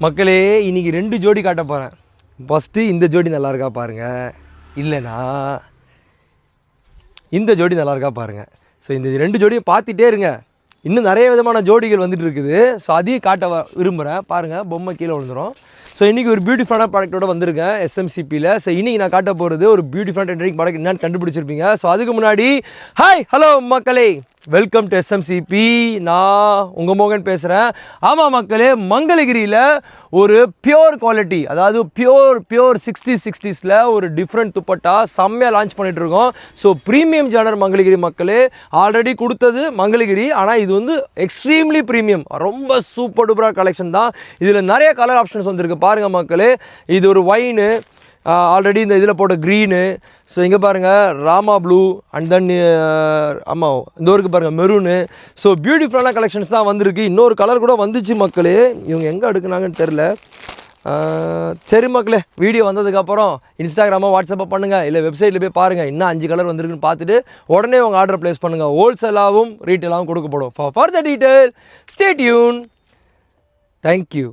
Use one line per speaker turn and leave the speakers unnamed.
மக்களே இன்றைக்கி 2 ஜோடி காட்ட போகிறேன். ஃபஸ்ட்டு இந்த ஜோடி நல்லா இருக்கா பாருங்கள், இல்லைனா இந்த ஜோடி நல்லா இருக்கா பாருங்கள். ஸோ இந்த 2 ஜோடியும் பார்த்துட்டே இருங்க. இன்னும் நிறைய விதமான ஜோடிகள் வந்துட்டு இருக்குது. ஸோ அதையும் காட்ட விரும்புகிறேன். பாருங்கள், பொம்மை கீழே விழுந்துடும். ஸோ இன்றைக்கி ஒரு பியூட்டிஃபுல்லான ப்ராடக்ட்டோட வந்திருக்கேன் எஸ்எம்சிபியில். ஸோ இன்றைக்கி நான் காட்ட போகிறது ஒரு பியூட்டிஃபுல்லான ட்ரெண்டிங் ப்ராடக்ட் என்னன்னு கண்டுபிடிச்சிருப்பீங்க. ஸோ அதுக்கு முன்னாடி ஹாய் ஹலோ மக்களே, வெல்கம் டு எஸ்எம்சிபி. நான் உங்கள் மோகன் பேசுகிறேன். ஆமாம் மக்களே, மங்களகிரியில் ஒரு பியோர் குவாலிட்டி, அதாவது பியோர் 60s ஒரு டிஃப்ரெண்ட் துப்பட்டா செம்மையாக லான்ச் பண்ணிகிட்ருக்கோம். ஸோ ப்ரீமியம் ஜானர் மங்களகிரி மக்களே. ஆல்ரெடி கொடுத்தது மங்களகிரி, ஆனால் இது வந்து எக்ஸ்ட்ரீம்லி ப்ரீமியம், ரொம்ப சூப்பர் டூப்பராக கலெக்ஷன் தான். இதில் நிறைய கலர் ஆப்ஷன்ஸ் வந்துருக்கு பாருங்கள் மக்களே. இது ஒரு ஒயினு, ஆல்ரெடி இந்த இதில் போட்ட க்ரீனு, ஸோ இங்கே பாருங்கள் ராமா ப்ளூ, அண்ட் தென் ஆமாம் இந்த ஊருக்கு பாருங்கள் மெரூனு. ஸோ பியூட்டிஃபுல்லான கலெக்ஷன்ஸ் தான் வந்திருக்கு. இன்னொரு கலர் கூட வந்துச்சு மக்களே, இவங்க எங்கே எடுக்குனாங்கன்னு தெரில. சரி மக்களே, வீடியோ வந்ததுக்கப்புறம் இன்ஸ்டாகிராமோ வாட்ஸ்அப்போ பண்ணுங்கள், இல்லை வெப்சைட்டில் போய் பாருங்கள் இன்னும் 5 கலர் வந்திருக்குன்னு பார்த்துட்டு உடனே உங்கள் ஆர்டர் ப்ளேஸ் பண்ணுங்கள். ஹோல்சேலாகவும் ரீட்டெயிலாகவும் கொடுக்கப்படும். For the detail stay tune. Thank you.